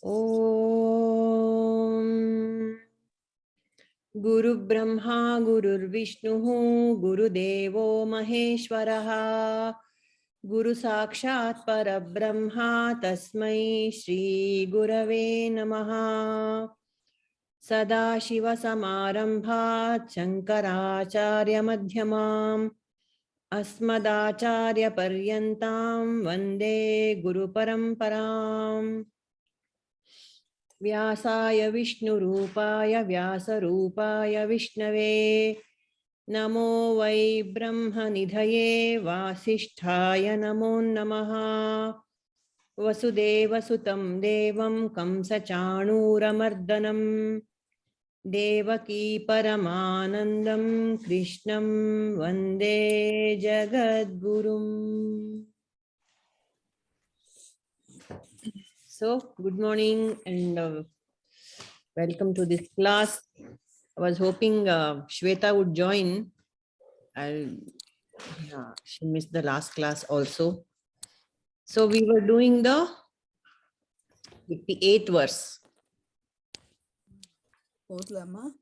Om Guru Brahma Guru Vishnu Guru Devo Maheshwaraha Guru Sakshat Parabrahma Tasmai Shri Gurave Namaha Sada Shiva Samarambhat Shankaracharya Madhyamam Asmadacharya Paryantam Vande Guru Paramparam Vyasaya Vishnurupaya Vyasarupaya Vishnave Namo Vai Brahmanidhaye Vasisthaya Namo Namaha Vasudeva Sutam Devam Kamsachanuramardanam Devaki Paramanandam Krishnam Vande Jagadgurum. So, good morning and welcome to this class. I was hoping Shweta would join. She missed the last class also. So, we were doing the 58th verse. Odlama.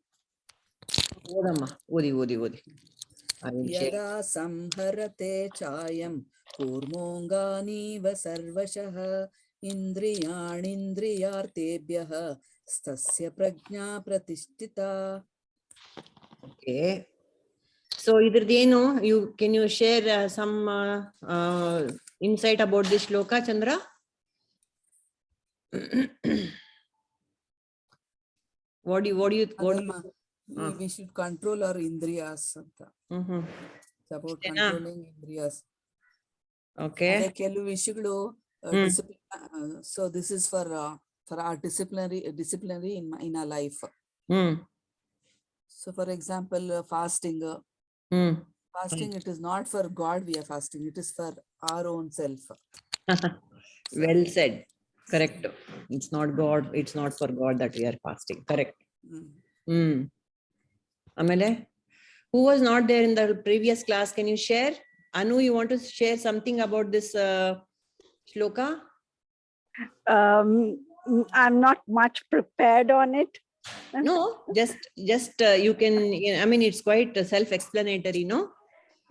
Odi. Yada samharate chayam kurmongani vasarvashah indriyanindriyartebhyah stasya prajna pratishtita. Okay. So, can you share some insight about this shloka, Chandra? What do you we should control our indriyas. It's about controlling indriyas. Okay. So this is for our disciplinary in our life. So for example, fasting. Fasting, it is not for God we are fasting, it is for our own self. Well said. Correct. It's not God, it's not for God that we are fasting. Correct. Amele, who was not there in the previous class? Can you share? Anu, you want to share something about this shloka? I'm not much prepared on it. No, just you can, I mean, it's quite self-explanatory, no?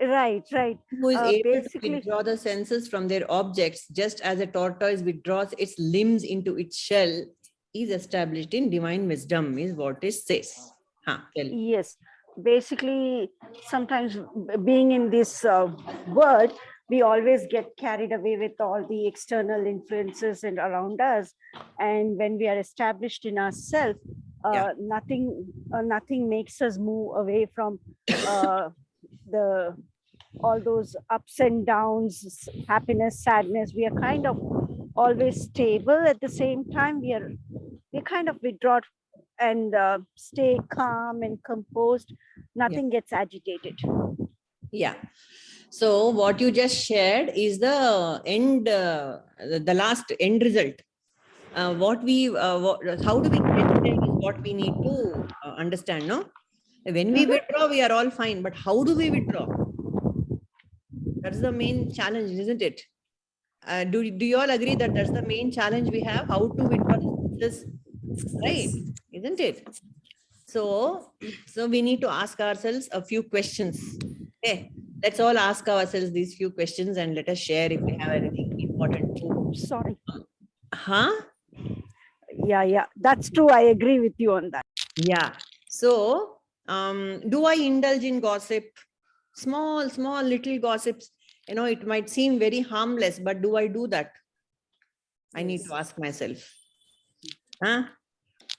Right. Who is able to withdraw the senses from their objects, just as a tortoise withdraws its limbs into its shell, is established in divine wisdom, is what it says. Yes, basically, sometimes being in this world, we always get carried away with all the external influences and around us. And when we are established in ourselves, nothing makes us move away from all those ups and downs, happiness, sadness. We are kind of always stable. At the same time, we kind of withdraw and stay calm and composed. Nothing gets agitated. Yeah. So what you just shared is the end, the last end result. How do we get there is what we need to understand, no? When we withdraw, we are all fine, but how do we withdraw? That's the main challenge, isn't it? Do you all agree that that's the main challenge we have? How to withdraw this, right? Isn't it? So we need to ask ourselves a few questions. Okay, let's all ask ourselves these few questions and let us share if we have anything important. Sorry. Yeah, that's true. I agree with you on that. Yeah. So do I indulge in gossip? Small little gossips. You know, it might seem very harmless, but do I do that? I need to ask myself.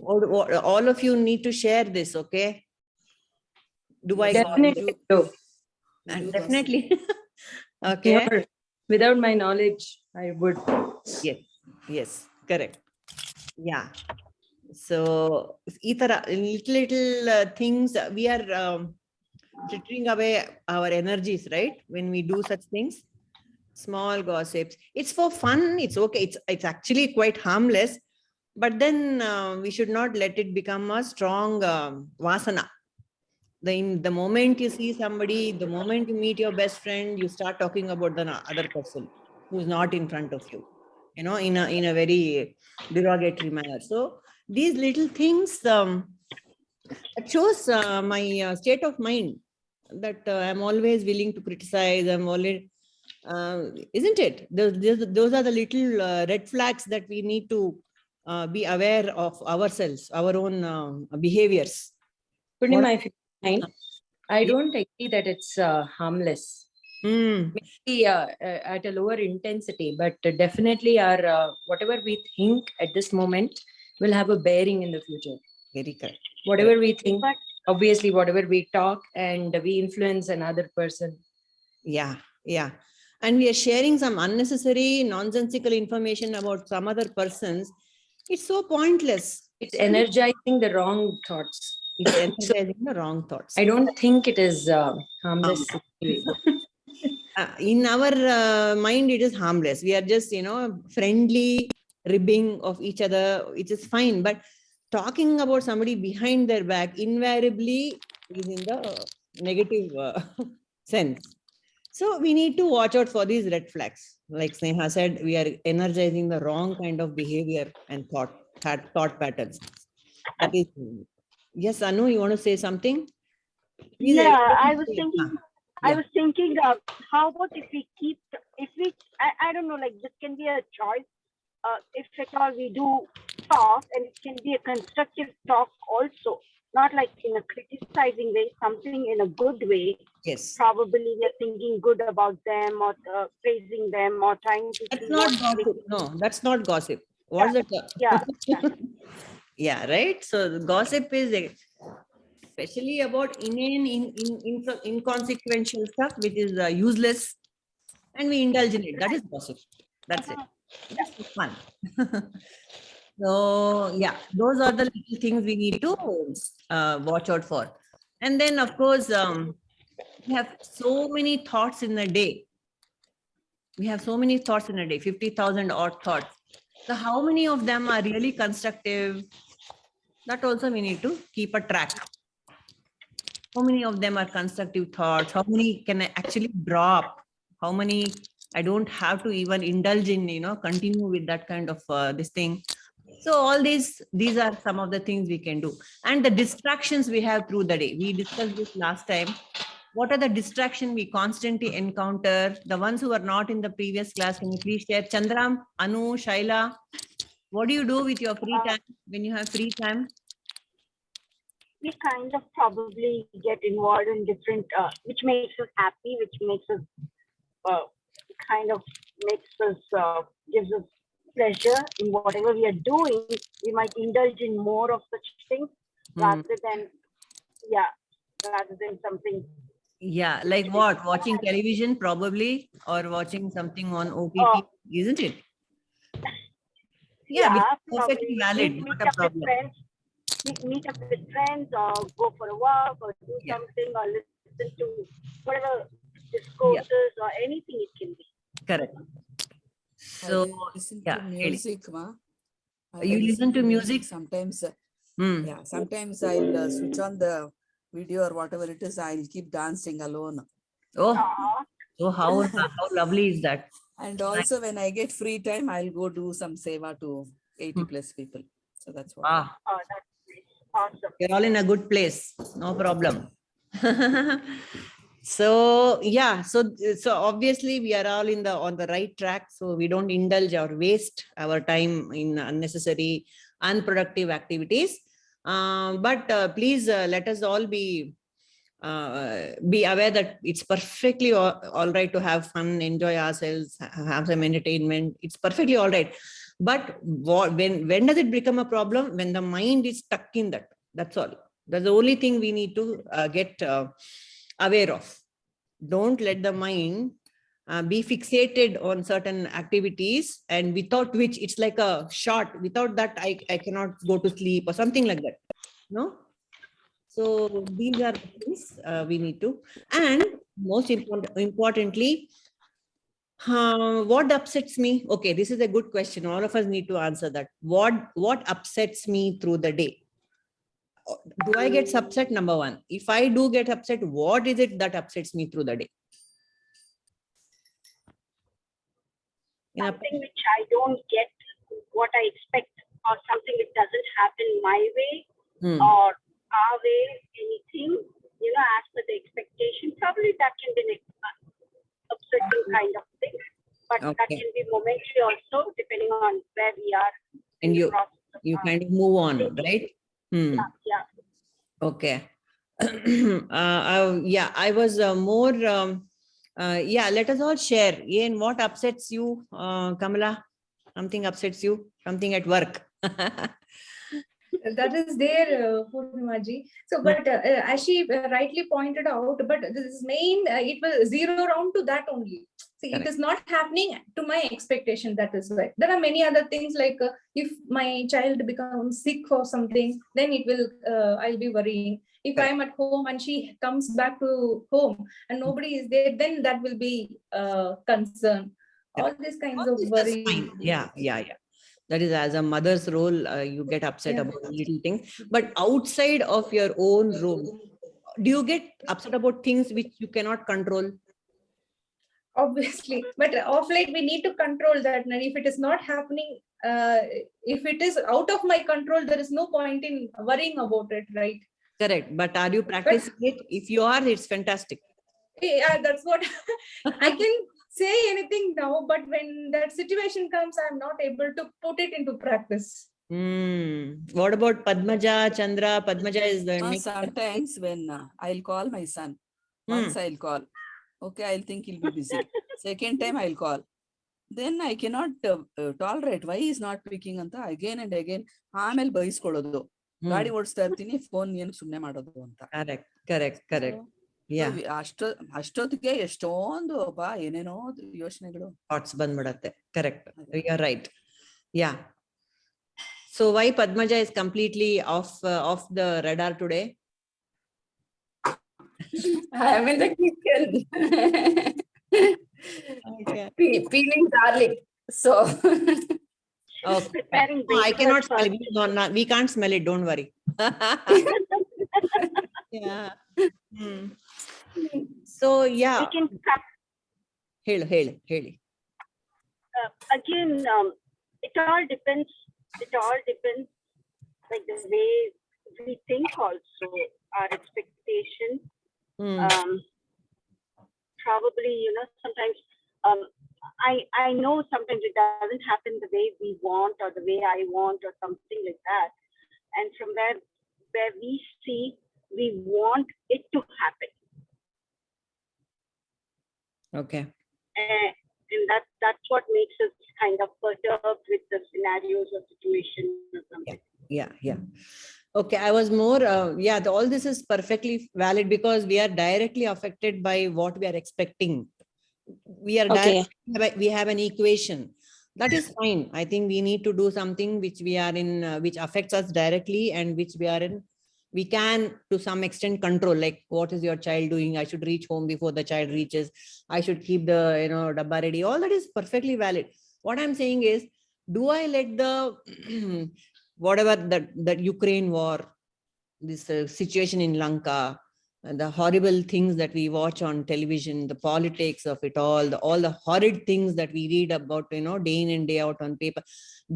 All of you need to share this, okay? Do I definitely do? Definitely. Okay. Yeah, without my knowledge, I would. Yes, correct. Yeah. So, little things, we are frittering away our energies, right? When we do such things, small gossips, it's for fun. It's okay. It's actually quite harmless, but then we should not let it become a strong vasana. The moment you see somebody, the moment you meet your best friend, you start talking about the other person who's not in front of you. in a very derogatory manner. So these little things, it shows my state of mind, that I'm always willing to criticize. I'm always, isn't it? Those are the little red flags that we need to be aware of ourselves, our own behaviors. Purnima, if you mind, I don't agree that it's harmless. Maybe at a lower intensity, but definitely our whatever we think at this moment will have a bearing in the future. Very correct. Whatever we think, obviously, whatever we talk, and we influence another person. Yeah. And we are sharing some unnecessary, nonsensical information about some other persons. It's so pointless. It's energizing the wrong thoughts. It's energizing the wrong thoughts. I don't think it is harmless. In our mind, it is harmless. We are just, friendly ribbing of each other. It is fine. But talking about somebody behind their back invariably is in the negative sense. So we need to watch out for these red flags. Like Sneha said, we are energizing the wrong kind of behavior and thought patterns. That is, yes, Anu, you want to say something? Please, I was thinking, how about if we I don't know, like this can be a choice. If at all we do talk, and it can be a constructive talk also, not like in a criticizing way, something in a good way. Yes. Probably we are thinking good about them, or praising them, or trying to. That's not gossip. No, that's not gossip. What's that? Yeah. Yeah, right. So the gossip is especially about inconsequential stuff, which is useless, and we indulge in it. That is gossip. That's it. It's fun. So yeah, those are the little things we need to watch out for. And then, of course, we have so many thoughts in a day. 50,000 odd thoughts. So how many of them are really constructive? That also we need to keep a track. How many of them are constructive thoughts? How many can I actually drop? How many I don't have to even indulge in, continue with that kind of this thing. So all these are some of the things we can do. And the distractions we have through the day. We discussed this last time. What are the distractions we constantly encounter? The ones who are not in the previous class, can you please share? Chandram, Anu, Shaila, what do you do with your free time when you have free time? We kind of probably get involved in different, which makes us happy, which makes us gives us pleasure in whatever we are doing. We might indulge in more of such things rather than something. Yeah, like what? Watching television probably, or watching something on OTT, isn't it? Yeah, perfectly valid. Not a problem. Meet up with friends, or go for a walk, or do something, or listen to whatever discourses or anything it can be. Correct. So listen to music, you listen to music sometimes. Yeah, sometimes I'll switch on the video or whatever it is. I'll keep dancing alone. Oh, so how lovely is that? And also when I get free time, I'll go do some seva to 80 plus people. So that's what. That's awesome. You're all in a good place. No problem. So yeah, so obviously we are all on the right track. So we don't indulge or waste our time in unnecessary, unproductive activities. But please let us all be aware that it's perfectly all right to have fun, enjoy ourselves, have some entertainment. It's perfectly all right. But when does it become a problem? When the mind is stuck in that. That's all. That's the only thing we need to get aware of. Don't let the mind be fixated on certain activities, and without which it's like a shot. Without that, I cannot go to sleep or something like that. No? So these are the things we need to. And most importantly, what upsets me? Okay, this is a good question. All of us need to answer that. What upsets me through the day? Do I get upset? Number one. If I do get upset, what is it that upsets me through the day? in a something which I don't get what I expect, or something which doesn't happen my way or our way, anything, as per the expectation, probably that can be an upsetting kind of thing. But that Okay. can be momentary also, depending on where we are in And the process of you kind of move on, thinking. right? Yeah. Okay. I was more, let us all share. Ian, what upsets you, Kamala? Something upsets you? Something at work? That is there, Purnimaji. So, but as she rightly pointed out, but this main, it will zero round to that only. See, Correct. it is not happening to my expectation. That is why there are many other things like if my child becomes sick or something, then it will, I'll be worrying. If Correct. I'm at home and she comes back to home and nobody is there, then that will be concern. All these kinds All of this is worry. fine. Yeah. That is, as a mother's role, you get upset about little things. But outside of your own role, do you get upset about things which you cannot control? Obviously, but of late we need to control that. And if it is not happening, if it is out of my control, there is no point in worrying about it, right? Correct. But are you practicing it? If you are, it's fantastic. Yeah, that's what I can say anything now, but when that situation comes, I'm not able to put it into practice. What about Padmaja, Chandra? Padmaja is the next. Sometimes when I'll call my son, once I'll call. Okay, I'll think he'll be busy. Second time I'll call. Then I cannot tolerate why he's not picking ಅಂತ again and again. ಆಮೇಲೆ ಬೈಸ್ಕೊಳ್ಳೋದು. ಗಾಡಿ ಓಡಿಸ್ತಾ ಇರ್ತೀನಿ, phone ಏನು ಸುಮ್ಮನೆ ಮಾಡೋದು ಅಂತ. Correct. Yeah. ಅಷ್ಟೊತ್ತಿಗೆ ಎಷ್ಟೊಂದು ಏನೇನೋ ಯೋಚನೆಗಳು. Thoughts ಬಂದ್ಬಿಡತ್ತೆ. Correct. You're right. Yeah. So why Padmaja is completely off the radar today? I am in the kitchen. Okay. Peeling garlic. So Okay. Preparing No, I cannot breakfast smell it. No, we can't smell it. Don't worry. Yeah. So yeah. we can come ಹೇಳಿ. again. It all depends. Like the way we think, also our expectation. Probably, sometimes I know sometimes it doesn't happen the way we want or the way I want or something like that. And from where we see, we want it to happen. Okay. And that's what makes us kind of perturbed with the scenarios or situations or something. Yeah. Okay, I was more, all this is perfectly valid because we are directly affected by what we are expecting. We are we have an equation. That is fine. I think we need to do something which we are in, which affects us directly and which we can to some extent control. Like, what is your child doing? I should reach home before the child reaches. I should keep the, dabba ready. All that is perfectly valid. What I'm saying is, do I let the whatever that Ukraine war, this situation in Lanka, the horrible things that we watch on television, the politics of it all the horrid things that we read about, day in and day out on paper,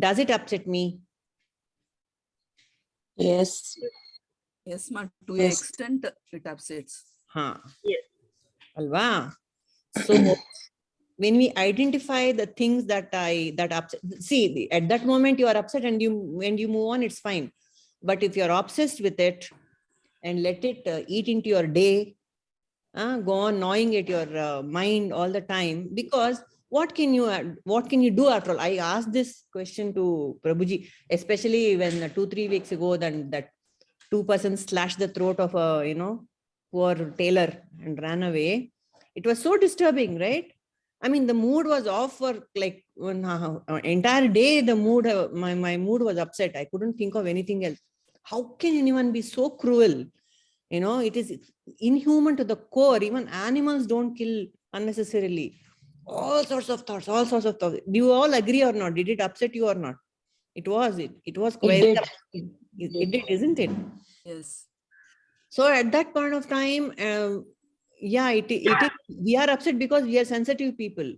does it upset me? yes. Yes, ma, to Yes. extent it upsets. Yes. Alva. So when we identify the things that upset, see, at that moment you are upset and when you move on, it's fine. But if you're obsessed with it and let it eat into your day, go on gnawing at your mind all the time, because what can you do after all? I asked this question to Prabhuji, especially when 2-3 weeks ago, then that 2 persons slashed the throat of a poor tailor and ran away. It was so disturbing, right? I mean, the mood was off for like entire day. The mood, my mood was upset. I couldn't think of anything else. How can anyone be so cruel? It is inhuman to the core. Even animals don't kill unnecessarily. All sorts of thoughts. Do you all agree or not? Did it upset you or not? It was quite. It did, isn't it? Yes. So at that point of time, we are upset because we are sensitive people.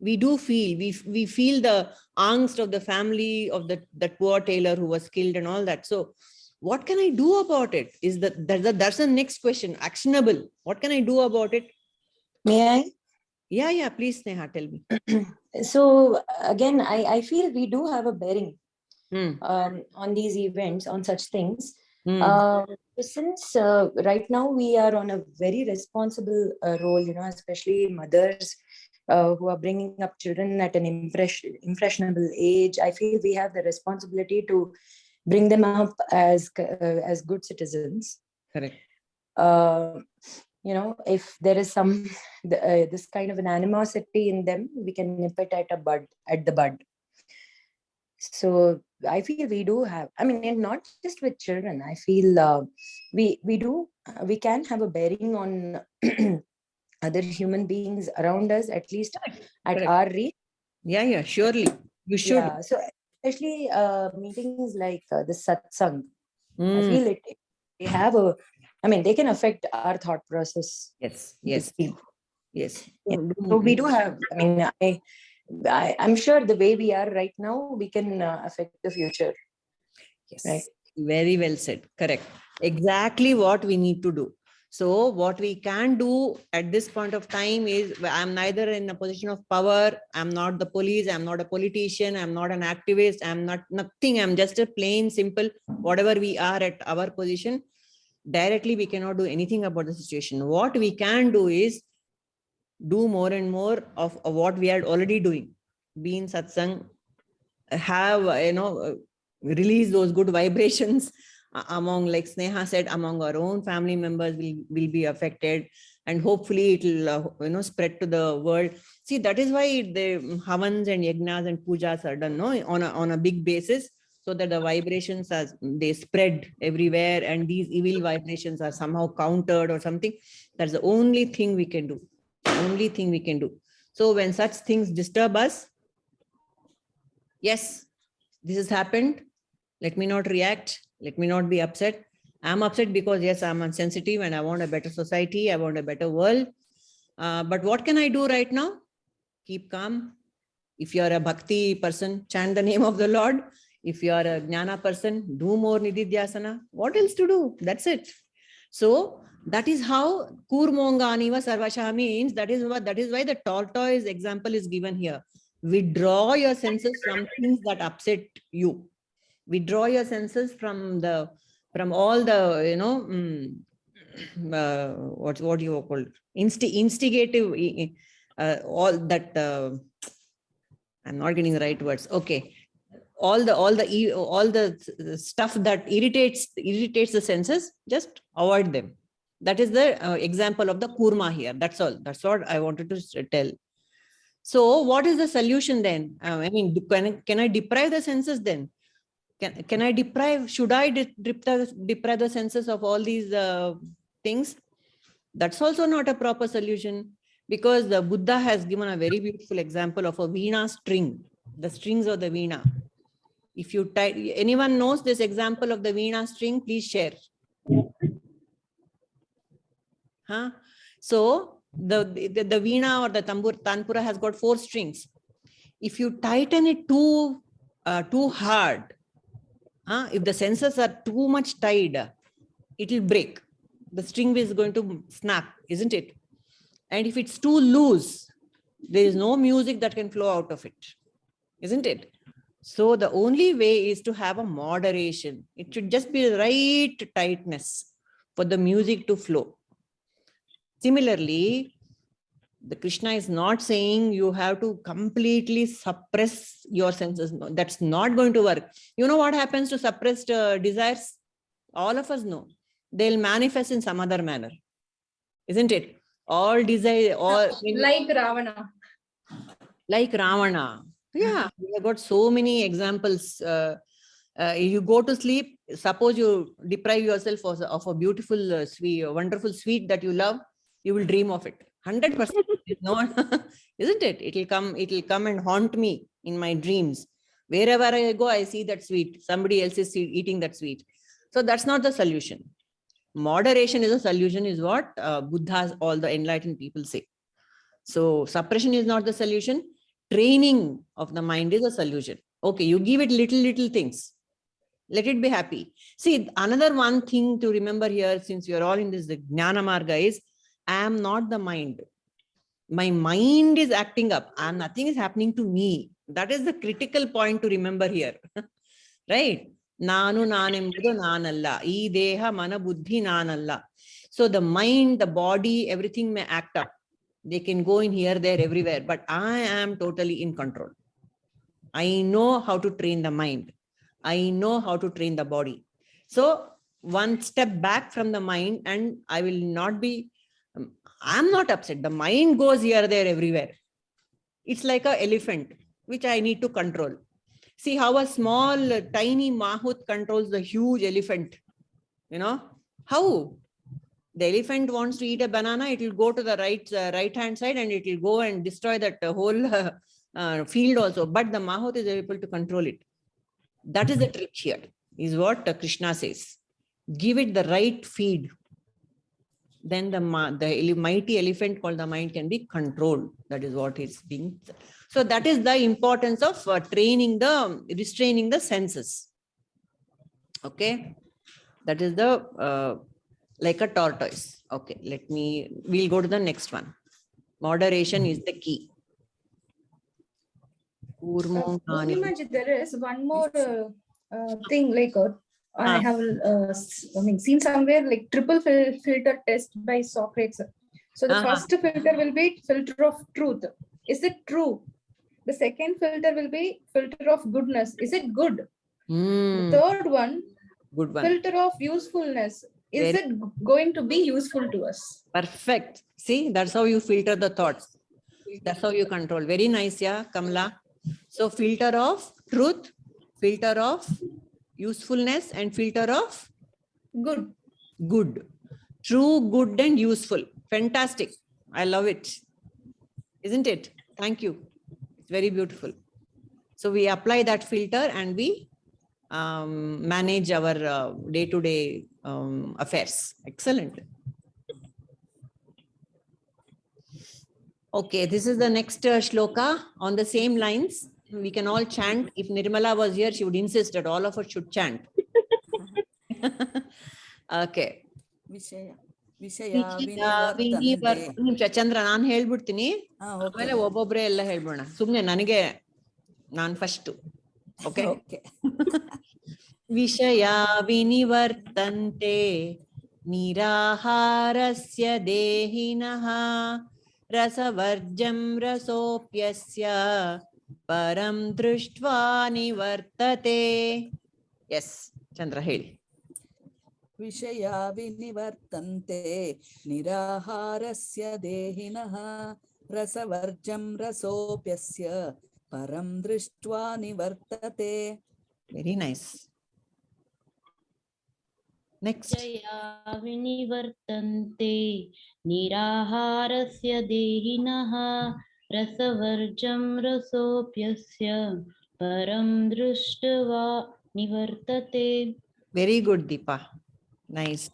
We do feel, we feel the angst of the family of that poor tailor who was killed and all that. So what can I do about it? Is that's the next question. Actionable. What can I do about it? May I? Yeah, please, Sneha, tell me. So again, I feel we do have a bearing Hmm. on these events, on such things. Hmm. Since right now we are on a very responsible role, especially mothers who are bringing up children at an impressionable age. I feel we have the responsibility to bring them up as good citizens. Correct. If there is some this kind of an animosity in them, we can nip it at the bud. So I feel we do have, I mean, and not just with children, I feel we can have a bearing on other human beings around us, at least at Correct. our reach. Yeah, surely. You should. Yeah, so especially meetings like the satsang, I Hmm. feel they have they can affect our thought process. Yes. Yeah. So we do have, I'm sure the way we are right now, we can affect the future. Yes. Right. Very well said. Correct. Exactly what we need to do. So what we can do at this point of time is, I'm neither in a position of power. I'm not the police. I'm not a politician. I'm not an activist. I'm not nothing. I'm just a plain simple, whatever we are at our position. Directly, we cannot do anything about the situation. What we can do is do more and more of what we are already doing. Be in satsang, have, release those good vibrations among, like Sneha said, among our own family members will be affected, and hopefully it will spread to the world. See, that is why the havans and yagnas and pujas are done, no, on a big basis, so that the vibrations they spread everywhere, and these evil vibrations are somehow countered or something. That's the only thing we can do. Only thing we can do. So when such things disturb us, yes, this has happened. Let me not react. Let me not be upset. I'm upset because, yes, I'm sensitive and I want a better society. I want a better world. But what can I do right now? Keep calm. If you're a bhakti person, chant the name of the Lord. If you're a jnana person, do more nididhyasana. What else to do? That's it. So that is how kurmonganiva sarvasha means. That is why the tortoise example is given here. Withdraw your senses from things that upset you. Withdraw your senses from all the what you call instigative, all that. I'm not getting the right words. Okay, all the stuff that irritates the senses, just avoid them. That is the example of the kurma here. That's all. That's what I wanted to tell. So what is the solution then? Can I deprive the senses then? Can I deprive? Should I deprive the senses of all these things? That's also not a proper solution, because the Buddha has given a very beautiful example of a veena string, the strings of the veena. If you anyone knows this example of the veena string, please share. Huh? So the veena or the tanpura has got 4 strings. If you tighten it too hard, if the senses are too much tied, it will break. The string is going to snap, isn't it? And if it's too loose, there is no music that can flow out of it, isn't it? So the only way is to have a moderation. It should just be the right tightness for the music to flow. Similarly, the Krishna is not saying you have to completely suppress your senses. No, that's not going to work. You know what happens to suppressed desires? All of us know. They'll manifest in some other manner, isn't it? All desire, like Ravana. Like Ravana. Yeah, we have got so many examples. You go to sleep, suppose you deprive yourself of a beautiful, sweet, wonderful sweet that you love, you will dream of it. 100%. No, isn't it? It will come and haunt me in my dreams. Wherever I go, I see that sweet. Somebody else is eating that sweet. So that's not the solution. Moderation is a solution, is what Buddha's, all the enlightened people say. So suppression is not the solution. training of the mind is a solution. Okay, you give it little things. Let it be happy. See, another one thing to remember here, since you're all in this Jnana Marga, is I am not the mind. My mind is acting up and nothing is happening to me. That is the critical point to remember here. Right? Nanu nanembudu nanalla. Ee deha mana buddhi nanalla. So the mind, the body, everything may act up. They can go in here, there, everywhere. But I am totally in control. I know how to train the mind. I know how to train the body. So one step back from the mind and I will not be, I'm not upset. The mind goes here, there, everywhere. It's like an elephant, which I need to control. See how a small, tiny mahout controls the huge elephant. You know, how? The elephant wants to eat a banana, it will go to the right hand side and it will go and destroy that whole field also. But the mahout is able to control it. That is the trick here, is what Krishna says. Give it the right feed. Then the mighty elephant called the mind can be controlled. That is what is being said. So that is the importance of restraining the senses. Okay. That is the, like a tortoise. Okay. We'll go to the next one. Moderation is the key. Purnima, there is one more thing, like I have seen somewhere like triple filter test by Socrates. So the first filter will be filter of truth. Is it true? The second filter will be filter of goodness. Is it good? The third one, good one, filter of usefulness. Is it going to be useful to us? Perfect. See, that's how you filter the thoughts. That's how you control. Very nice, yeah, Kamala. So filter of truth, filter of usefulness, and filter of good. Good. True, good, and useful. Fantastic. I love it. Isn't it? Thank you. It's very beautiful. So we apply that filter and we manage our day-to-day affairs. Excellent. Okay, this is the next shloka on the same lines. We can all chant. If Nirmala was here, she would insist that all of us should chant. Okay. ಚಂದ್ರ ನಾನು ಹೇಳ್ಬಿಡ್ತೀನಿ ಆಮೇಲೆ ಒಬ್ಬೊಬ್ರೆ ಎಲ್ಲ ಹೇಳ್ಬೋಣ ಸುಮ್ನೆ ನನಗೆ ನಾನ್ first okay ವಿಷಯ ವಿನಿವರ್ತಂತೆ ನಿರಾಹಾರಸ್ಯ ದೇಹಿನಃ ರಸವರ್ಜಂ ರಸೋಪ್ಯಸ್ಯ ಪರಂ ದೃಷ್ಟ್ವಾ ನಿವರ್ತತೆ S ಚಂದ್ರ ಹೇಳಿ ವಿಷಯಾ ವಿನಿವರ್ತಂತೆ ನಿರಾಹಾರಸ್ಯ ದೇಹಿನಃ ರಸವರ್ಜಂ ರಸೋಪ್ಯಸ್ಯ ಪರಂ ದೃಷ್ಟ್ವಾ ನಿವರ್ತತೆ. Very nice. Next. ವಿಷಯಾ ವಿನಿವರ್ತಂತೆ ನಿರಾಹಾರಸ್ಯ ದೇಹಿನಃ ರಸವರ್ಜಂ ರಸೋಪ್ಯಸ್ಯ ಪರಂ ದೃಷ್ಟ್ವಾ ನಿವರ್ತತೆ. Very good, Deepa. Nice.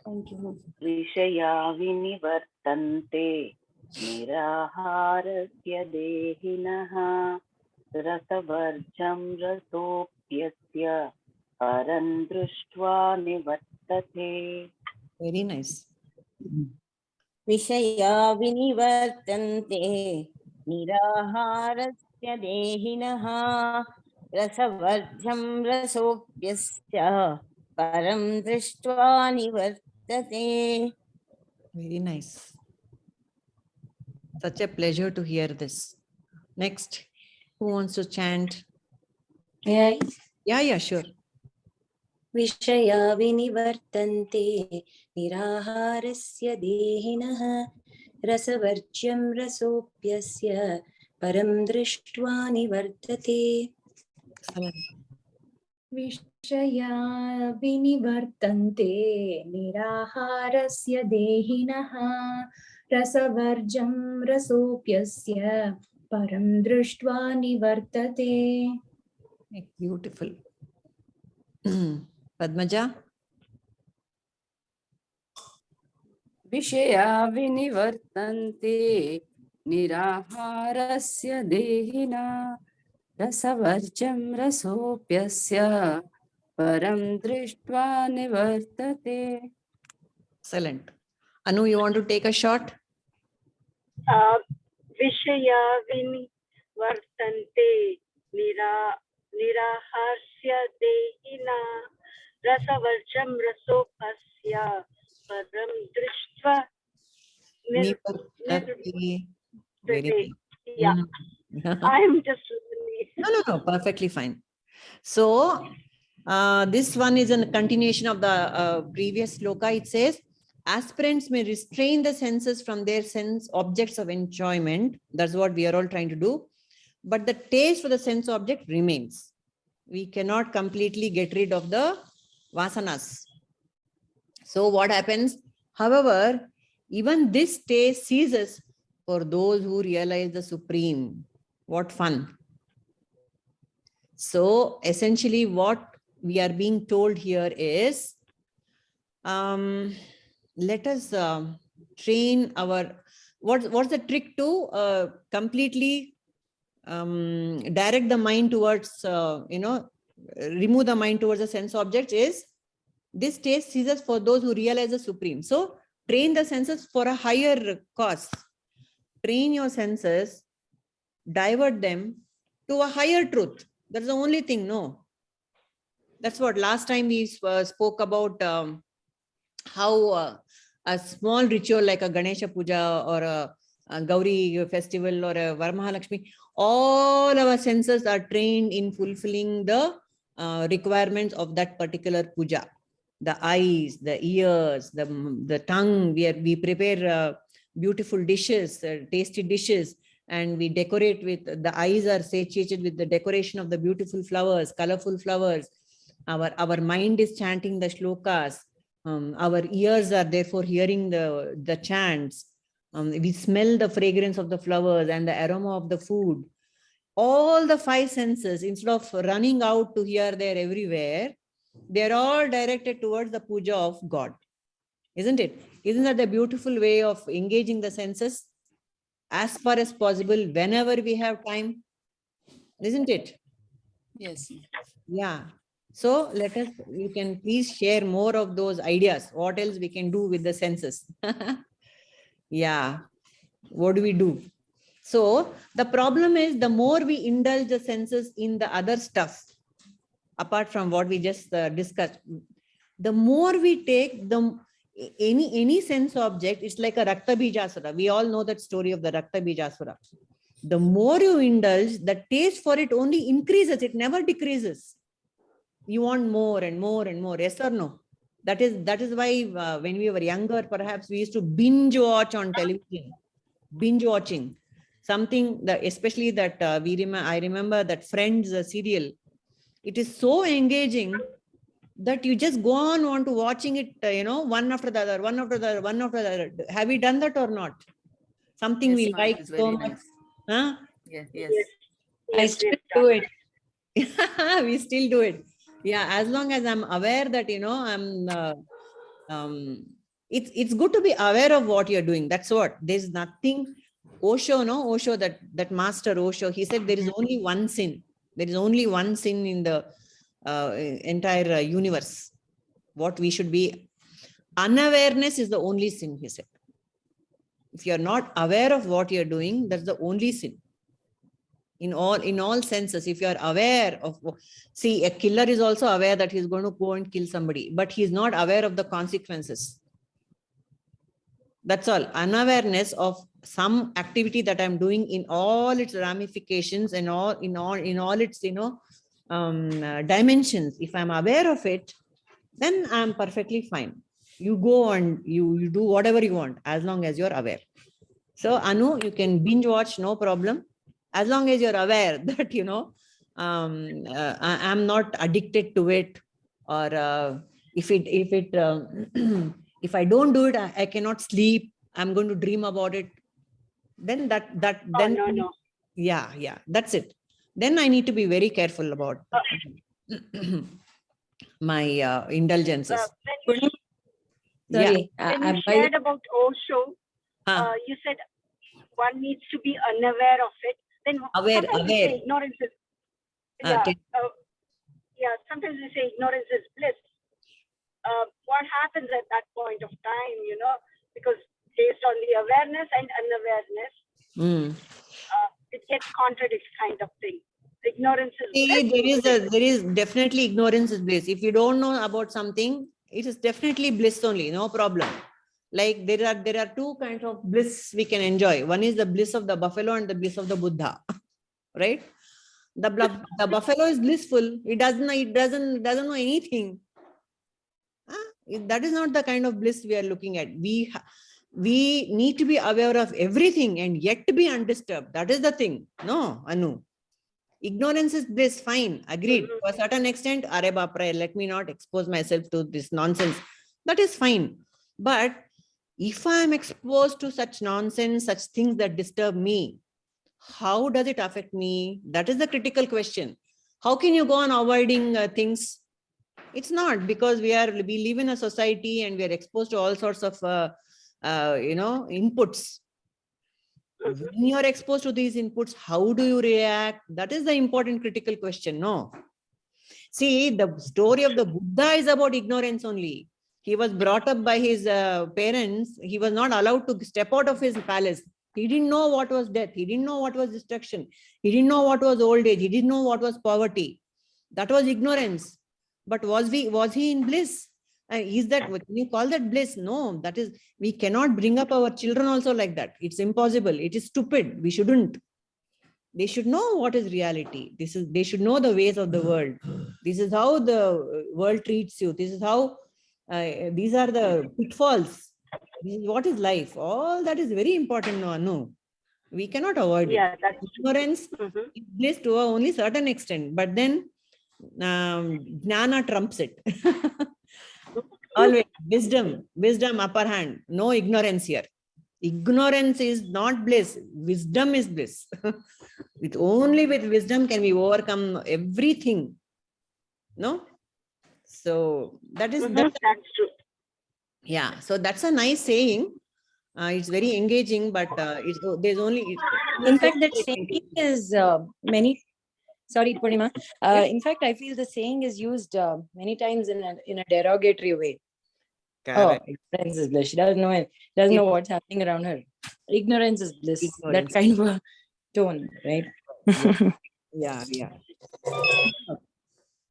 Thank you. ವಿಷಯಾ ವಿನಿವರ್ತಂತೆ ನಿರಾಹಾರಸ್ಯ ದೇಹಿನಃ ರಸವರ್ಜಂ ರಸೋಪ್ಯಸ್ಯ ಪರಂ ದೃಷ್ಟ್ವಾ ನಿವರ್ತತೆ. Very nice. ವಿಷಯಾ ವಿನಿವರ್ತಂತೆ ನಿರಾಹಾರಸ್ಯ ದೇಹಿನಃ ರಸವರ್ಜಂ ರಸೋಪ್ಯಸ್ಯ ಪರಂ ದೃಷ್ಟ್ವಾ ನಿವರ್ತತೆ. Very nice. Such a pleasure to hear this. Next, who wants to chant? Yeah, sure. ವಿಷಯಾ ವಿನಿವರ್ತಂತೆ ನಿರಾಹಾರಸ್ಯ ದೇಹಿನಃ ರಸವರ್ಜ್ಯಂ ರಸೋಪ್ಯಸ್ಯ ಪರಂ ದೃಷ್ಟ್ವಾ ನಿವರ್ತತೆ. ವಿಷಯಾ ವಿನಿವರ್ತಂತೆ ನಿರಾಹಾರಸ್ಯ ದೇಹಿನಃ ರಸವರ್ಜಂ ರಸೋಪ್ಯಸ್ಯ ಪರಂ ದೃಷ್ಟ್ವಾ ನಿವರ್ತತೆ. Beautiful. Padmaja? ವಿಷಯಾ ವಿನಿವರ್ತಂತೆ निराहारस्य देहिना रसवर्जं रसोऽप्यस्य परं दृष्ट्वा निवर्तते. Excellent. Anu, you want to take a shot? Vishaya vinivartante niraharsya dehina rasavarjam rasopasya param drishtva Nivartati. Very nirvate. nice. Yeah, I'm just listening. No, perfectly fine. So, this one is a continuation of the previous sloka. It says, aspirants may restrain the senses from their sense objects of enjoyment. That's what we are all trying to do. But the taste for the sense object remains. We cannot completely get rid of the vasanas. So what happens? However, even this taste ceases for those who realize the Supreme. What fun. So essentially what we are being told here is, let us train our, what's the trick to completely direct the mind towards, remove the mind towards the sense objects is, this taste ceases for those who realize the Supreme. So train the senses for a higher cause. Train your senses, divert them to a higher truth. That's the only thing, no? That's what last time we spoke about, how a small ritual like a Ganesha Puja or a Gauri festival or a Varamahalakshmi, all our senses are trained in fulfilling the requirements of that particular puja. The eyes, the ears, the tongue, we prepare beautiful dishes, tasty dishes, and we decorate with, the eyes are satiated with the decoration of the beautiful flowers, colorful flowers. Our mind is chanting the shlokas. Our ears are therefore hearing the chants. We smell the fragrance of the flowers and the aroma of the food. All the five senses, instead of running out to here, there, everywhere, they're all directed towards the puja of God. Isn't it? Isn't that the beautiful way of engaging the senses? As far as possible, whenever we have time. Isn't it? Yes. Yeah. So let us, you can please share more of those ideas. What else we can do with the senses? Yeah. What do we do? So the problem is, the more we indulge the senses in the other stuff, apart from what we just discussed, the more we take any sense object, it's like a Rakta Bijasura. We all know that story of the Rakta Bijasura. The more you indulge, the taste for it only increases, it never decreases. You want more and more and more, yes or no? That is why when we were younger, perhaps we used to binge watch on television. Binge watching something that, especially that I remember that Friends serial. It is so engaging that you just go on want to watching it, one after the other, one after the other, one after the other. Have you done that or not? Something Yes, we ma'am, like it is so very much. nice. Huh? Yes, yes. I still do it. We still do it. Yeah, as long as I'm aware that, it's good to be aware of what you're doing. That's what. There's nothing. Osho, that master Osho, he said there is only one sin. There is only one sin in the entire universe. What we should be, unawareness is the only sin, he said. If you're not aware of what you're doing, that's the only sin. In all senses, if you are aware of, see, a killer is also aware that he's going to go and kill somebody, but he's not aware of the consequences. That's all. Unawareness of some activity that I'm doing in all its ramifications and in all its dimensions. If I'm aware of it, then I'm perfectly fine. You go and you do whatever you want as long as you're aware. So Anu, you can binge watch, no problem, as long as you're aware that I'm not addicted to it, or if if I don't do it, I cannot sleep. I'm going to dream about it. Then then No. yeah, that's it. Then I need to be very careful about my indulgences. Sorry, When you shared about Osho, you said one needs to be unaware of it. Then sometimes we say ignorance is, sometimes we say ignorance is bliss. What happens at that point of time, because based on the awareness and unawareness, it gets contradicts kind of thing. Ignorance is bliss. There is definitely ignorance is bliss. If you don't know about something, it is definitely bliss only, no problem. Like there are two kinds of bliss we can enjoy. One is the bliss of the buffalo and the bliss of the Buddha, right? The buffalo is blissful. It doesn't know anything. That is not the kind of bliss we are looking at. We need to be aware of everything and yet to be undisturbed. That is the thing. No, Anu. Ignorance is bliss, fine, agreed. To a certain extent, Are Bapra, let me not expose myself to this nonsense. That is fine. But if I am exposed to such nonsense, such things that disturb me, how does it affect me? That is the critical question. How can you go on avoiding things? It's not, because we live in a society and we are exposed to all sorts of inputs. When you are exposed to these inputs, how do you react? That is the important critical question. No. See, the story of the Buddha is about ignorance only. He was brought up by his parents. He was not allowed to step out of his palace. He didn't know what was death. He didn't know what was destruction. He didn't know what was old age. He didn't know what was poverty. That was ignorance. But was he in bliss? Is that, can you call that bliss? No, that is, we cannot bring up our children also like that. It's impossible. It is stupid. We shouldn't. They should know what is reality. They should know the ways of the world. This is how the world treats you. This is how, these are the pitfalls. This is what is life. All that is very important. No, we cannot avoid it. That's ignorance is bliss to a only certain extent, but then jnana trumps it. Always wisdom upper hand. No ignorance here. Ignorance is not bliss. Wisdom is bliss. Only with wisdom can we overcome everything. No? So that's true. Yeah. So that's a nice saying. It's very engaging, but there's only. In fact, that saying is Sorry, Purnima. In fact, I feel the saying is used many times in a derogatory way. Correct. Oh, ignorance is bliss. She doesn't know what's happening around her. Ignorance is bliss. That kind of a tone, right? Yeah.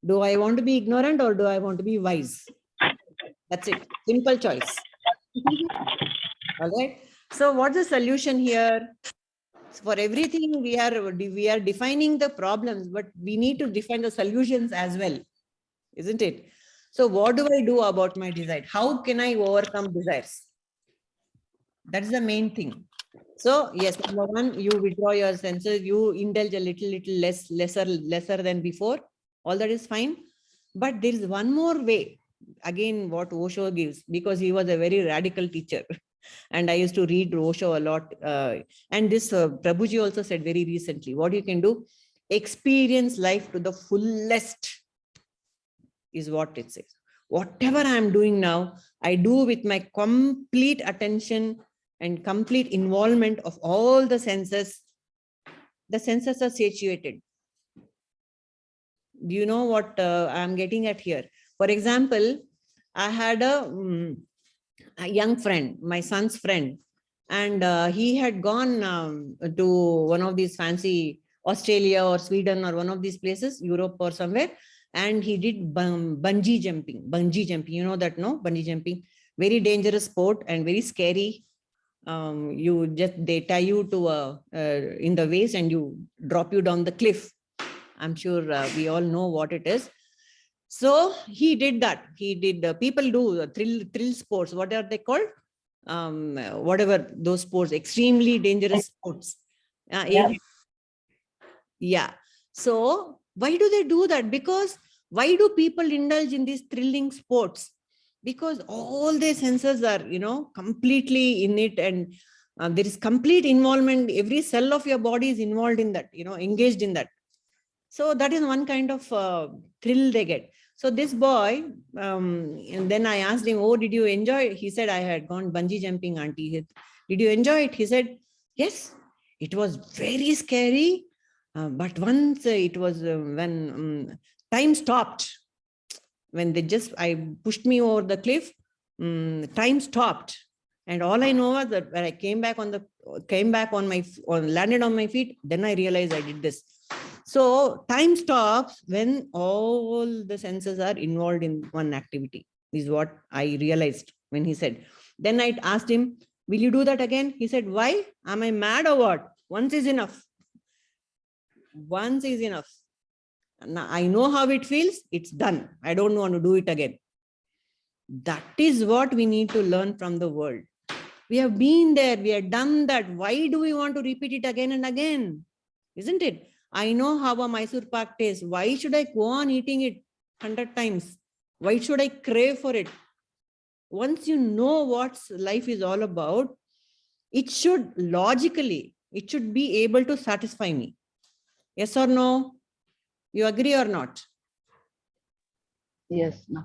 Do I want to be ignorant or do I want to be wise? That's it. Simple choice. All right. So what's the solution here? For everything, we are defining the problems, but we need to define the solutions as well, isn't it? So what do I do about my desire? How can I overcome desires? That's the main thing. So yes, number one, you withdraw your senses, you indulge a little lesser than before. All that is fine. But there is one more way. Again, what Osho gives, because he was a very radical teacher. And I used to read Osho a lot. And this Prabhuji also said very recently, what you can do, experience life to the fullest is what it says. Whatever I am doing now, I do with my complete attention and complete involvement of all the senses. The senses are satiated. Do you know what I'm getting at here? For example, I had a young friend, my son's friend, and he had gone to one of these fancy Australia or Sweden or one of these places, Europe or somewhere, and he did bungee jumping. You know that, no? Bungee jumping, very dangerous sport and very scary. They tie you to in the waist and you drop you down the cliff. I'm sure we all know what it is. So he did that. He did. People do thrill sports. What are they called? Whatever those sports, extremely dangerous sports. Yeah. So why do they do that? Because why do people indulge in these thrilling sports? Because all their senses are, completely in it, and there is complete involvement. Every cell of your body is involved in that, engaged in that. So that is one kind of thrill they get. So this boy, and then I asked him, oh, did you enjoy it? He said, I had gone bungee jumping, auntie. Did you enjoy it? He said, Yes, it was very scary. But once it was when time stopped, when I pushed me over the cliff, time stopped. And all I know was that when I landed on my feet, then I realized I did this. So time stops when all the senses are involved in one activity, is what I realized when he said. Then I asked him, will you do that again? He said, why? Am I mad or what? Once is enough. Once is enough. Now I know how it feels. It's done. I don't want to do it again. That is what we need to learn from the world. We have been there. We have done that. Why do we want to repeat it again and again? Isn't it? I know how a Mysore pak tastes. Why should I go on eating it 100 times? Why should I crave for it? Once you know what life is all about, it should logically, it should be able to satisfy me. Yes or no? You agree or not? Yes. No.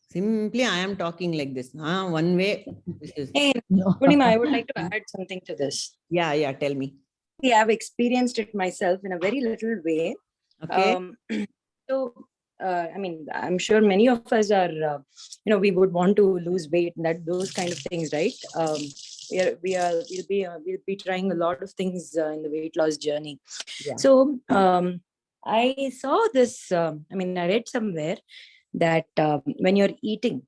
Simply, I am talking like this. One way. This is... Hey, No. Purnima, I would like to add something to this. Yeah, tell me. See, I've experienced it myself in a very little way. Okay. So, I mean, I'm sure many of us are, we would want to lose weight and those kind of things, right? We'll be trying a lot of things in the weight loss journey. Yeah. So, I saw this. I read somewhere that when you're eating,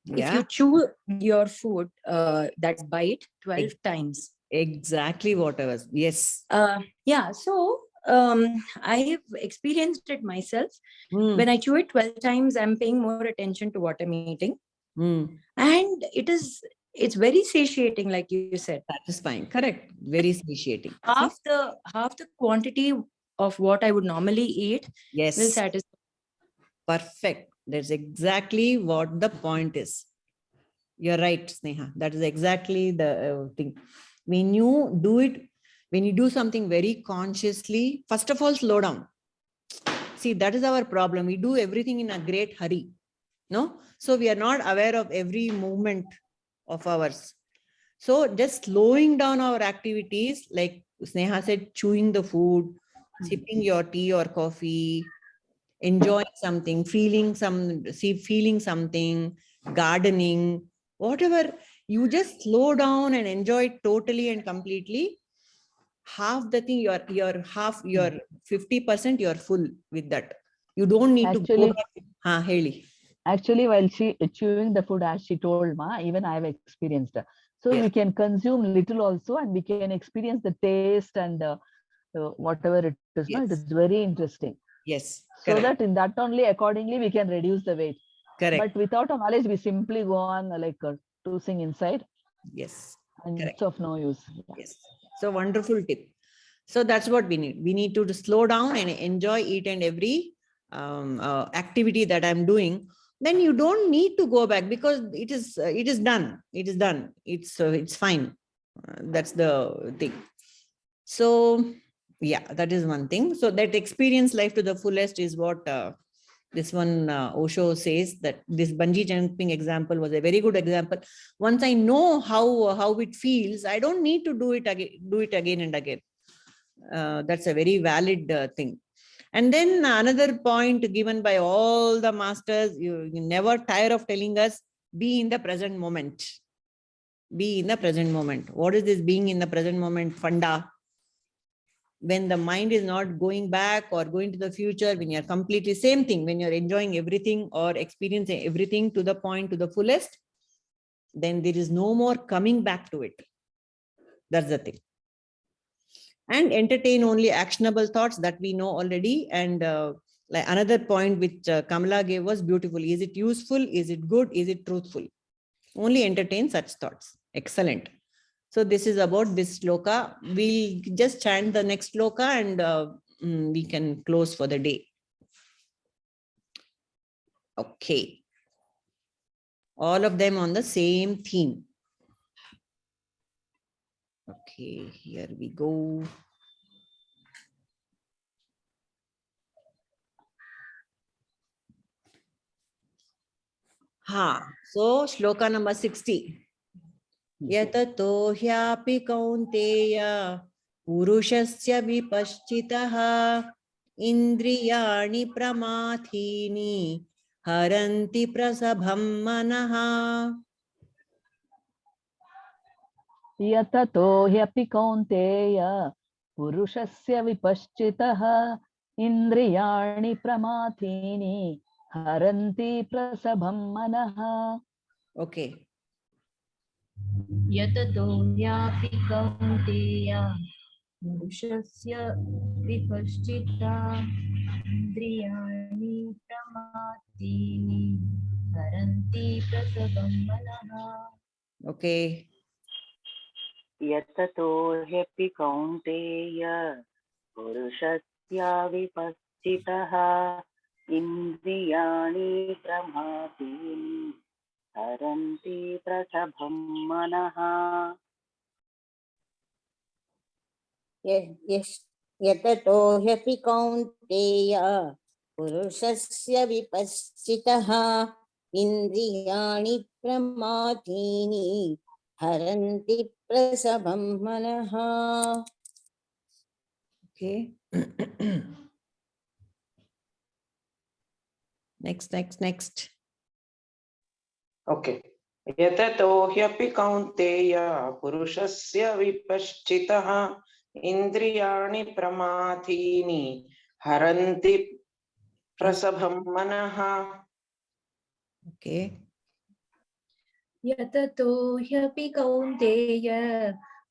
if you chew your food, that bite 12 times. Exactly what I was. Yes. So I've experienced it myself. When I chew it 12 times, I'm paying more attention to what I'm eating. And it's very satiating, like you said. Satisfying. Correct. Very satiating. Half the quantity of what I would normally eat will satisfy. Perfect. That's exactly what the point is. You're right, Sneha. That is exactly the thing. When you do something very consciously, first of all, slow down. See, that is our problem. We do everything in a great hurry. No? So we are not aware of every movement of ours. So just slowing down our activities, like Sneha said, chewing the food, sipping your tea or coffee, enjoying something, feeling something, gardening, whatever, you just slow down and enjoy it totally and completely. Half the thing, you're 50%, you're full with that. You don't need to go back. Heli. Actually, while she chewing the food, as she told, even I have experienced. So we can consume little also, and we can experience the taste and whatever it is. It is very interesting. Yes. So that in that only accordingly we can reduce the weight. Correct. But without a knowledge, we simply go on like tossing inside. Yes. And correct. It's of no use. Yes. So wonderful tip. So that's what we need. We need to slow down and enjoy each and every activity that I'm doing. Then you don't need to go back because it is done. It is done. It's fine. That's the thing. So yeah, that is one thing. So that experience life to the fullest is what this one Osho says, that this bungee jumping example was a very good example. Once I know how it feels, I don't need to do it again and again. That's a very valid thing. And then another point given by all the masters, you never tire of telling us, be in the present moment. Be in the present moment. What is this being in the present moment, Funda? When the mind is not going back or going to the future, when you're completely same thing, when you're enjoying everything or experiencing everything to the point, to the fullest, then there is no more coming back to it. That's the thing. And entertain only actionable thoughts that we know already. And like another point which Kamala gave was beautiful. Is it useful? Is it good? Is it truthful? Only entertain such thoughts. Excellent. So this is about this shloka. We'll just chant the next shloka and we can close for the day. Okay. All of them on the same theme. Okay, here we go. So shloka number 60. Yatato hyapi kaunteya purushasya vipaschitaha indriyani pramathini haranti prasabham manaha. Yatato hyapi kaunteya purushasya vipaschitaha indriyani pramathini haranti prasabham manaha. Okay. Yatato yapi kaunteya purushasya vipaschita indriyani pramatini haranti prasabam manaha. Okay. Yatato hepi kaunteya purushasya vipaschitaha indriyani pramatini haranti prasabham manaha. यततो ह्यपि कौन्तेय पुरुषस्य विपश्चितः इन्द्रियाणि प्रमाथीनि हरन्ति प्रसभं मनः. Okay. Next. Okay. यततो ह्यपि कौन्तेय पुरुषस्य विपश्चितः इन्द्रियाणि प्रमाथीनि हरन्ति प्रसभं मनः. Okay. यततो ह्यपि कौन्तेय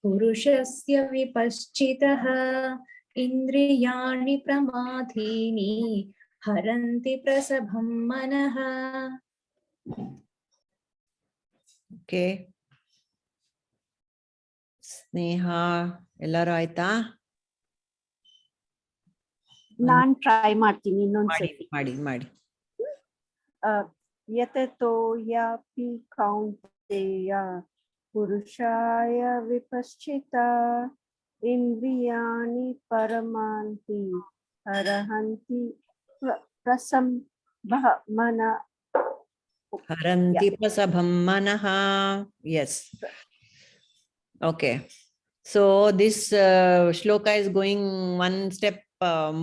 पुरुषस्य विपश्चितः इन्द्रियाणि प्रमाथीनि हरन्ति प्रसभं मनः. Okay. Sneha, ellaru aita? ನಾನ್ try ಮಾಡ್ತೀನಿ ಇನ್ನೊಂದ್ಸತಿ. ಮಾಡಿ. ಯತತೋ ಯಾಪಿ ಕೌಂತೆಯ ಪುರುಷಾಯ ವಿಪಶ್ಚಿತ ಇಂದ್ರಿಯಾಣಿ ಪರಮಾಂತಿ ಹರಹಂತಿ ಪ್ರಸಂಭ ಮನ. Haranti prasabham manaha. Yes. Okay. So this shloka is going one step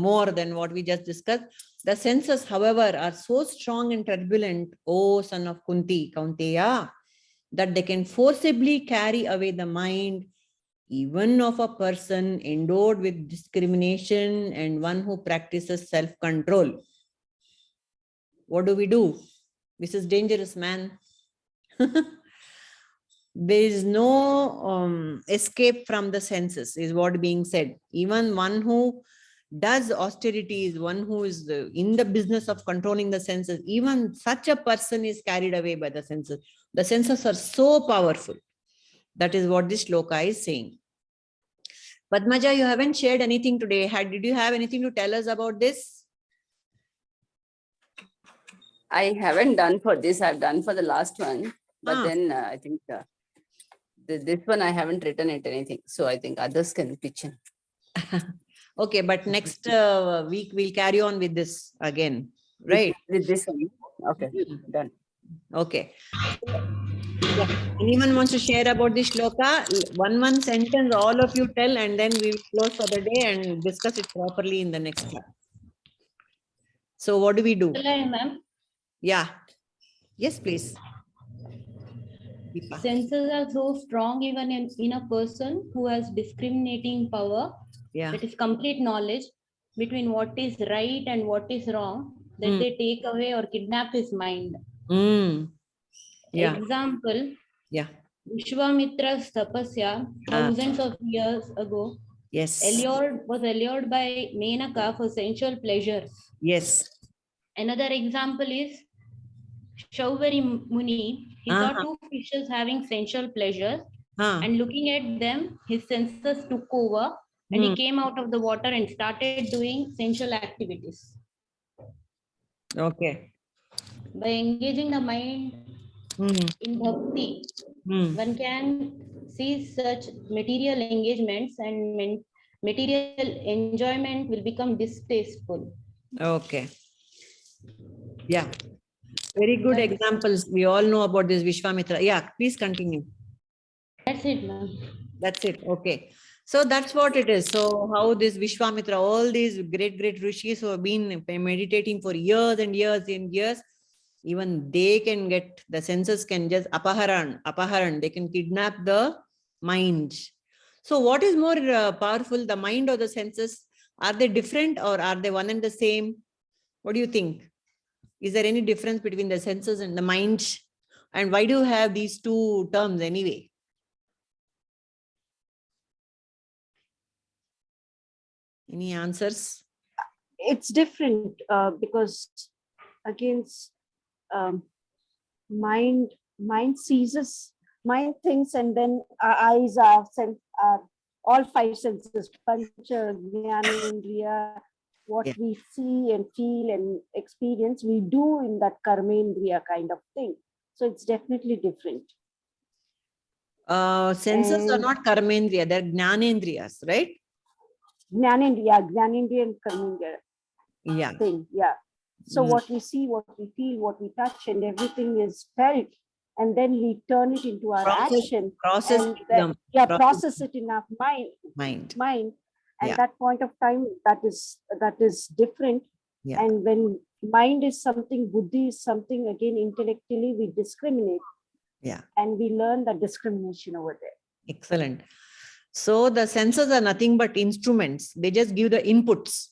more than what we just discussed. The senses, however, are so strong and turbulent, O son of Kaunteya, that they can forcibly carry away the mind even of a person endowed with discrimination and one who practices self-control. What do? This is dangerous, man. There is no escape from the senses, is what being said. Even one who does austerities, one who is in the business of controlling the senses, even such a person is carried away by the senses. The senses are so powerful. That is what this shloka is saying. Padmaja, you haven't shared anything today. Did you have anything to tell us about this? I haven't done for this. I've done for the last one, but then I think this one I haven't written it anything. So I think others can pitch in. Okay, but next week we'll carry on with this again, right? With this one. Okay, done. Okay. Yeah. Anyone wants to share about this shloka? One sentence, all of you tell, and then we will close for the day and discuss it properly in the next class. So what do we do? Hello, ma'am. Yeah. Yes, please. Senses are so strong even in a person who has discriminating power. Yeah. That is complete knowledge between what is right and what is wrong, that they take away or kidnap his mind. Yeah. Example. Yeah. Vishwamitra's tapasya thousands of years ago. Yes. Was allured by Menaka for sensual pleasures. Yes. Another example is Shauvari Muni. He saw two fishes having sensual pleasures, and looking at them, his senses took over, and he came out of the water and started doing sensual activities. Okay. By engaging the mind in bhakti, one can see such material engagements and material enjoyment will become distasteful. Okay. Yeah. Very good examples. We all know about this Vishwamitra. Yeah, please continue. That's it, ma'am. That's it. Okay. So that's what it is. So how this Vishwamitra, all these great rishis who have been meditating for years and years, even they can get, the senses can just apaharan, they can kidnap the mind. So what is more powerful, the mind or the senses? Are they different or are they one and the same? What do you think? Is there any difference between the senses and the mind? And why do you have these two terms anyway? Any answers? It's different because again, mind seizes, mind thinks, and then our eyes are all five senses, pancha, jnanendriya, what Yeah. we see and feel and experience, we do in that karmendriya kind of thing. So it's definitely different. Senses are And not karmendriya, they're jnanendriyas, right? jnanendriya and karmendriya Yeah. thing, yeah. So Mm. what we see, what we feel, what we touch, and everything is felt, and then we turn it into our action, Process and them. process it in our mind. And Yeah. that point of time, that is different. Yeah. And when mind is something, buddhi is something, again intellectually we discriminate. Yeah. And we learn that discrimination over there. Excellent. So the senses are nothing but instruments. They just give the inputs.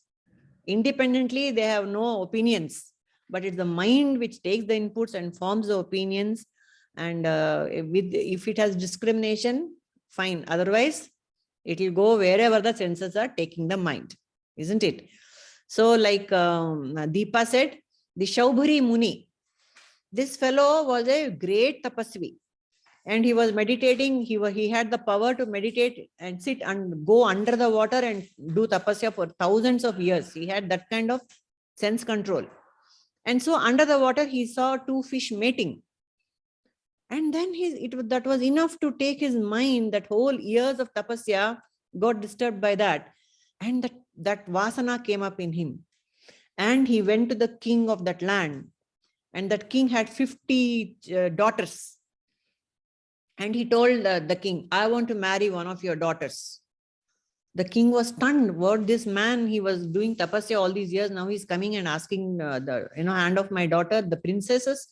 Independently, they have no opinions, but it's the mind which takes the inputs and forms the opinions. And if it has discrimination, fine. Otherwise, it will go wherever the senses are taking the mind, isn't it? So like Deepa said, the Shaubhari Muni, this fellow was a great tapasvi. And he was meditating. He had the power to meditate and sit and go under the water and do tapasya for thousands of years. He had that kind of sense control. And so under the water, he saw two fish mating. And then that was enough to take his mind. That whole years of tapasya got disturbed by that. And that vasana came up in him. And he went to the king of that land. And that king had 50 daughters. And he told the king, I want to marry one of your daughters. The king was stunned. What this man, he was doing tapasya all these years. Now he's coming and asking the hand of my daughter, the princesses.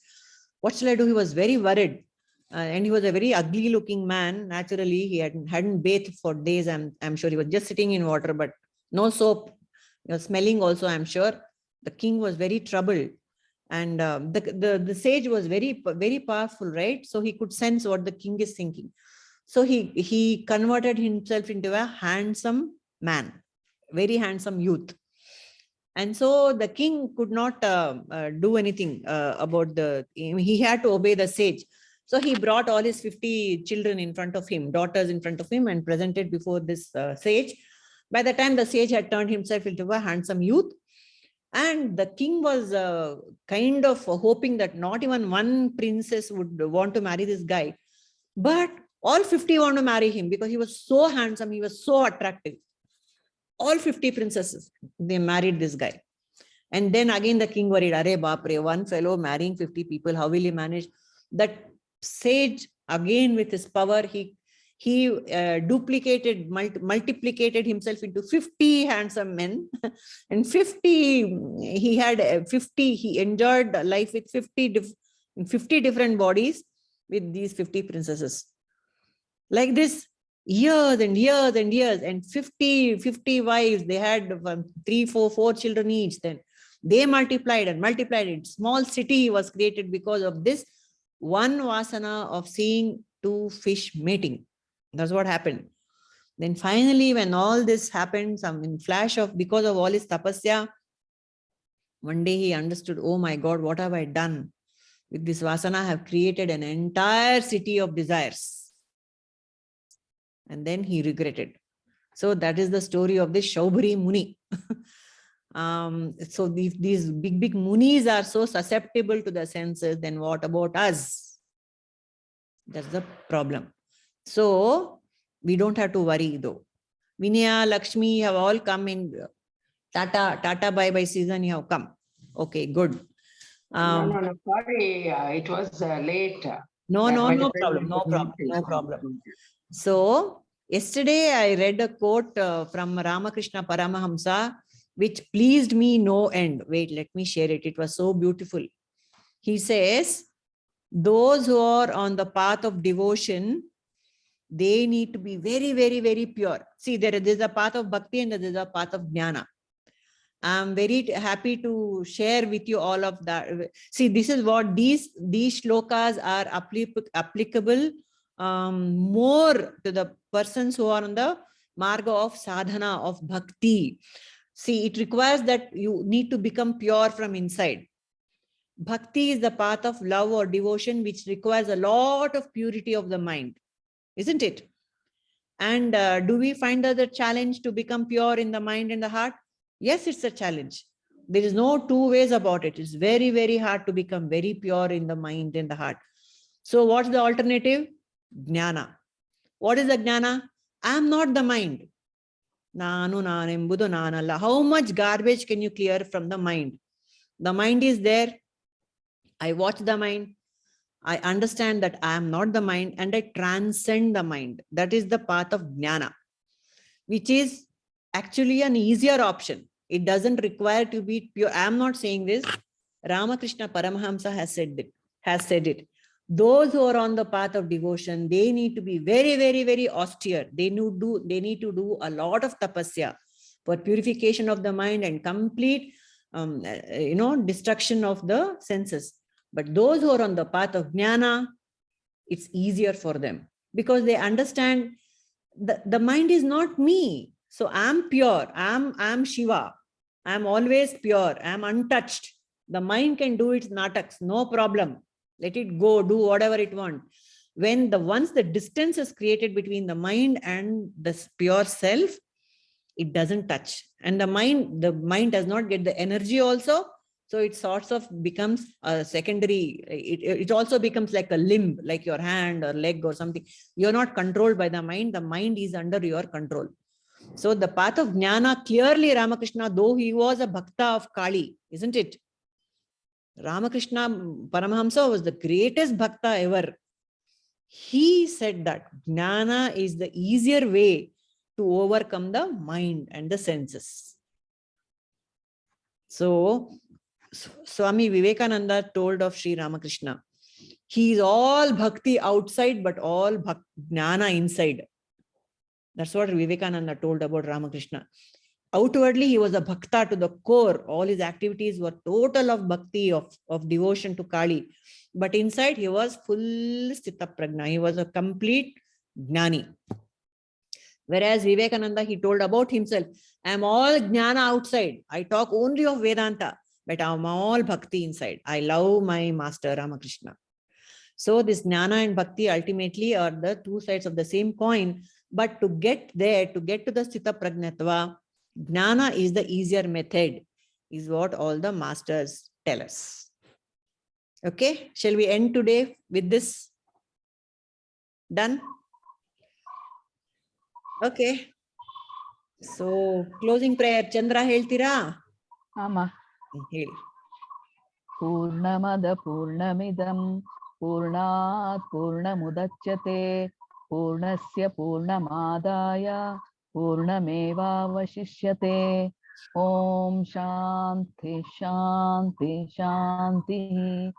What shall I do? He was very worried. And he was a very ugly looking man. Naturally, he hadn't bathed for days. I'm sure he was just sitting in water, but no soap. He was smelling also, I'm sure. The king was very troubled. And the sage was very powerful, right? So he could sense what the king is thinking. So he converted himself into a handsome man, very handsome youth. And so the king could not do anything about he had to obey the sage. So he brought all his 50 children in front of him, daughters in front of him, and presented before this sage. By the time the sage had turned himself into a handsome youth, and the king was kind of hoping that not even one princess would want to marry this guy, but all 50 want to marry him because he was so handsome, he was so attractive. All 50 princesses, they married this guy. And then again the king worried, Arey Bapre, one fellow marrying 50 people, how will he manage? That sage, again with his power, he multiplicated himself into 50 handsome men. And 50, he had 50, he enjoyed life with 50 different bodies with these 50 princesses. Like this, years and years and years, and 50 wives. They had 4 children each. Then they multiplied and multiplied it. Small city was created because of this one vasana of seeing two fish mating. That's what happened. Then finally, when all this happened, because of all his tapasya, one day he understood, oh my God, what have I done? With this vasana, I have created an entire city of desires. And then he regretted. So that is the story of this Shaubhari Muni. So these big munis are so susceptible to the senses, then what about us? That's the problem. So we don't have to worry though. Vinaya, Lakshmi have all come in Tata bye season, you have come. Okay, good. No, sorry, it was late. No problem. So yesterday I read a quote from Ramakrishna Paramahamsa, which pleased me no end. Wait, let me share it. It was so beautiful. He says, those who are on the path of devotion, they need to be very, very, very pure. See, there is a path of bhakti and there is a path of jnana. I'm very happy to share with you all of that. See, this is what these shlokas are applicable more to the persons who are on the marga of sadhana, of bhakti. See, it requires that you need to become pure from inside. Bhakti is the path of love or devotion, which requires a lot of purity of the mind, isn't it? And do we find that the challenge to become pure in the mind and the heart? Yes, it's a challenge. There is no two ways about it. It's very, very hard to become very pure in the mind and the heart. So what's the alternative? Jnana. What is the jnana? I am not the mind. Nanu nanembudu nanalla. How much garbage can you clear from the mind? The mind is there. I watch the mind. I understand that I am not the mind and I transcend the mind. That is the path of jnana, which is actually an easier option. It doesn't require to be pure. I am not saying this. Ramakrishna Paramahamsa has said it. Those who are on the path of devotion, they need to be very, very, very austere. They need to do a lot of tapasya for purification of the mind and complete destruction of the senses. But those who are on the path of jnana, it's easier for them because they understand the mind is not me. So I'm pure. I'm Shiva. I'm always pure. I'm untouched. The mind can do its nataks, no problem. Let it go, do whatever it wants. Once the distance is created between the mind and the pure self, it doesn't touch. And the mind does not get the energy also. So it sorts of becomes a secondary, it also becomes like a limb, like your hand or leg or something. You're not controlled by the mind is under your control. So the path of jnana, clearly Ramakrishna, though he was a bhakta of Kali, isn't it? Ramakrishna Paramahamsa was the greatest bhakta ever. He said that jnana is the easier way to overcome the mind and the senses. So Swami Vivekananda told of Sri Ramakrishna, he is all bhakti outside, but all jnana inside. That's what Vivekananda told about Ramakrishna. Outwardly, he was a bhakta to the core. All his activities were total of bhakti, of devotion to Kali. But inside, he was full sthita prajna. He was a complete jnani. Whereas Vivekananda, he told about himself, I am all jnana outside. I talk only of Vedanta, but I am all bhakti inside. I love my master Ramakrishna. So this jnana and bhakti ultimately are the two sides of the same coin. But to get there, to get to the sthita prajnatva, jnana is the easier method, is what all the masters tell us. Okay, shall we end today with this? Done? Okay. So closing prayer, Chandra heltira? Ama. Hel. Purnamada Purnamidam Purnat Purnamudachyate Purnasya Purnamadaya Purnameva Vashishyate. Om Shanti Shanti Shanti.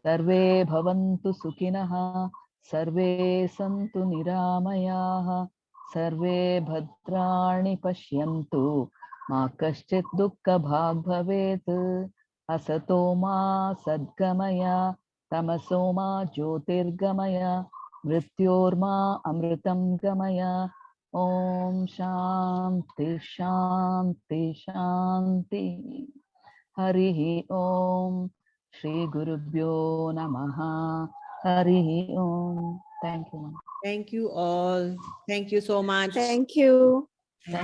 Sarve Bhavantu Sukhinaha. Sarve Santu Niramayaha. Sarve Bhadrani Pashyantu. Ma Kaschit Dukkha Bhag Bhavet. Asato ma sadgamaya, tamaso ma jyotirgamaya, mrityorma amritam gamaya. Om Shanti Shanti Shanti. Harihi Om. Shri Gurubhyo Namaha. Harihi Om. Thank you. Thank you all. Thank you so much. Thank you.